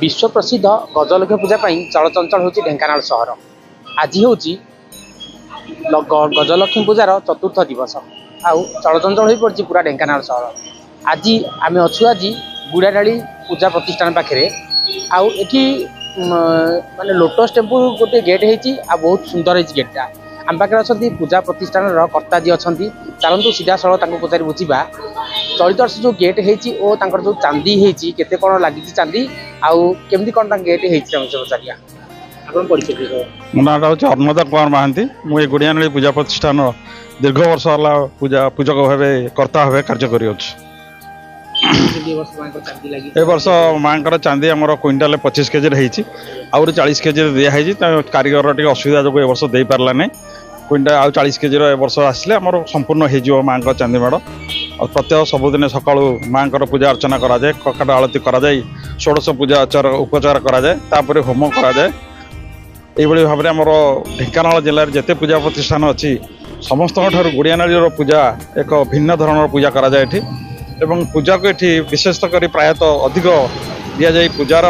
विश्व प्रसिद्ध गजलक्ष्मी पूजा चलचंचल हूँ ढेंकानाल सहर। आज हूँ गजलक्ष्मी पूजार चतुर्थ दिवस आउ चलचंचल हो पड़ी पूरा ढेंकानाल सहर। आज आम अच्छु आज गुड़ाडाली पूजा प्रतिष्ठान पाखे आउ एठी माने लोटस टेम्पल गोटे गेट होती बहुत सुंदर है गेटा। आम पाखे अच्छा पूजा प्रतिष्ठान कर्ता जी अच्छा चलतु सीधा सड़क पचारि बुझा चलित वर्ष जो गेट हो जो चांदी होती केते कौन लगी चांदी आउ केमती कौन गेट होती पचारिया आप परिचय। मो ना हूँ अर्णदा कुमार महांती। मुझे गुड़ियानाली पूजा प्रतिष्ठान दीर्घ वर्ष है पूजक भाव कर्ता भाव कार्य कर वर्ष माँ चांदी आम क्विंटाल 25 केजी आउरी 40 केजी दिखाई कारीगर टे असुविधा जो ए वर्ष दे पारा ना क्विंटाल आउ 40 केजी वर्ष आसिले आम संपूर्ण हो माँ चांदी मेढ़ प्रत्येक सबुदिन सका माँ पूजा अर्चना कराए ककाट आलती कराए षोड़श पूजा उपचार कराए होम कराए यही भाव में आम ढेंकानाल जिले में जिते पूजा प्रतिष्ठान अच्छी समस्त गुड़ियानाली पूजा एक भिन्न धरण पूजा कराए एवं पूजा को ये विशेषकर प्रायतः अधिक दि जाए पूजार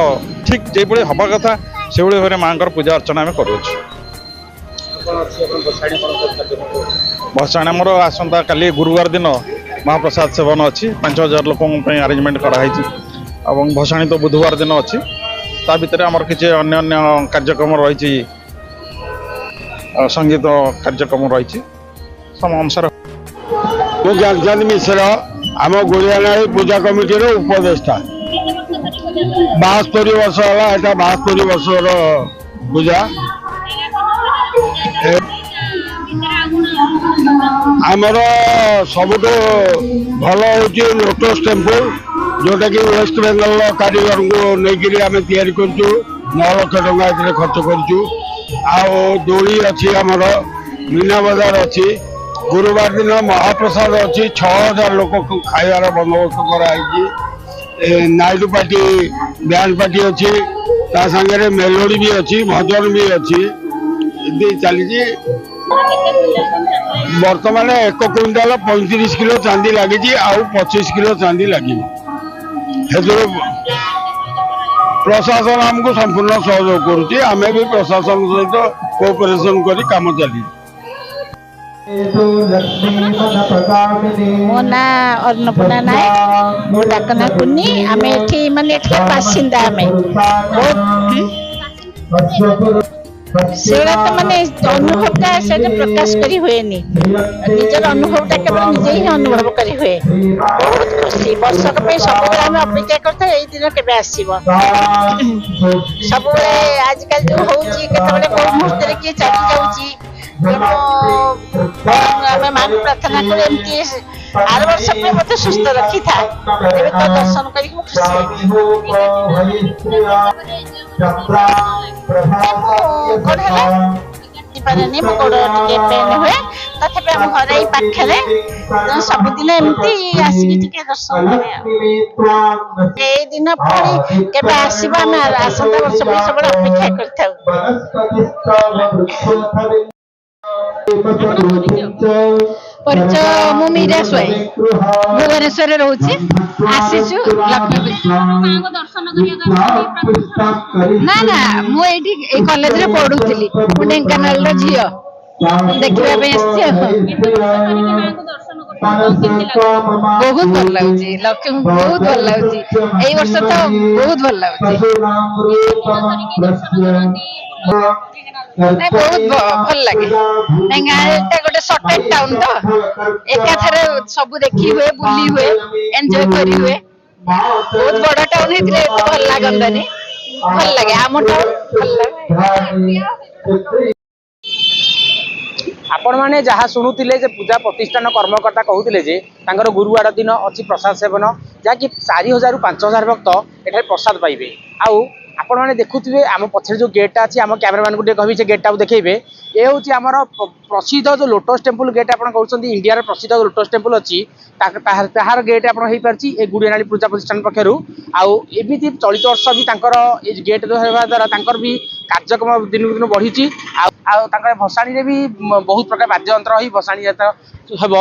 ठीक जो हवा कथा से भाव में माँ पूजा अर्चना आम कर भसाणी आमर आसंता काली गुरुवार दिन महाप्रसाद सेवन अच्छी 5000 लोक आरेंजमेंट कराई भसाणी तो बुधवार दिन अच्छी ता भीतर आमर किसी अन्य कार्यक्रम रही संगीत कार्यक्रम रही सम अनुसार ज्ञानचंद मिश्र आम गुड़ियानाली पूजा कमिटी उपदेष्टा 72 वर्ष है 72 वर्ष पूजा आमर सबुठ भल हूँ लोटस टेम्पल जोटा कि वेस्ट बेंगल कारीगर को लेकिन आम तैयारी कर 9 लाख टका खर्च करोली अच्छी आमर मीना बजार अच्छी गुरुवार दिन महाप्रसाद अच्छी 6000 लोक खाइबार बंदोबस्त कराई नाइट पार्टी बैंड पार्टी अच्छी सागे मेलोडी भी अच्छी भजन भी अच्छी चली बर्तमान 1 क्विंटाल 35 किलो चांदी लगी आउ 25 किलो चांदी लगी प्रशासन आमको संपूर्ण सहयोग करुच्ची आमे भी प्रशासन सहित कोऑपरेशन करी काम चली। मो ना अन्नपूर्णा नायक डाकना कुन्नी आम एठी माने बासिंदा आमे सेटा तो माने अनुभवटा से प्रकाश करी हुए निजर अनुभवटा केवल निजे ही अनुभव करी हुए बहुत खुशी वर्षक पे सब आम अपेक्षा करते एई दिन केबे आसीबो सब आजकल जो होउची केतबेले को मुहूर्त रे के चली जाउची आम मां प्रार्थना कर एमती आर वर्ष पे मत सुस्थ रखी था एबे तो दर्शन करी खुशी पारे मो गोड़ टे पेन हुए तथापि आम घर पाखे सबुदिन एमती आसिक दर्शन करे दिन पुणी के आसवा आम आसंता वर्ष सब अपेक्षा कर परिचय मु मीरा स्वाई भुवनेश्वर रोचे आसीचु ना ना मु एठी कॉलेज रे पढुतली ढेंकानाल झियो देखिबा पे बहुत भल लगुची लक्ष्मी बहुत भल लगुची एई वर्ष तो बहुत भल लगुची बहुत भल लगे गोटे सर्टेन टाउन तो एक सब देखी हुए बुली हुए एंजॉय करी हुए बहुत बड़ा टाउन होते तो भल लगनी भल लगे आम टाउन भल लगे। आपण मैंने जहाँ शुणुले पूजा प्रतिष्ठान कर्मकर्ता कहते जे गुरुवार दिन अच्छी प्रसाद सेवन जहाँकि 4000 ରୁ 5000 भक्त एठार प्रसाद पाइबे आउ आपण मैंने देखुए आम पछे जो गेटा अच्छी आम कैमेरामैन को कहि से गेटा देखेबे ये हूँ आमर प्रसिद्ध जो लोटस टेम्पल गेट आप कहते इंडिया प्रसिद्ध लोटस टेम्पल अच्छी तार गेट आप ए गुड़ियानाली पूजा प्रतिष्ठान पक्षर आमती चलित वर्ष भी गेट द्वारा भी कार्यक्रम दिन दिन बढ़ी भसाणी भी बहुत प्रकार वाद्ययंत्र रही भसाणी हम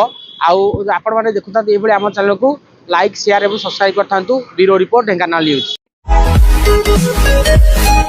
आपण मैंने देखुता ये आम चैनल को लाइक शेयर और सब्सक्राइब करता bureau report Dhenkanal news. Thank you.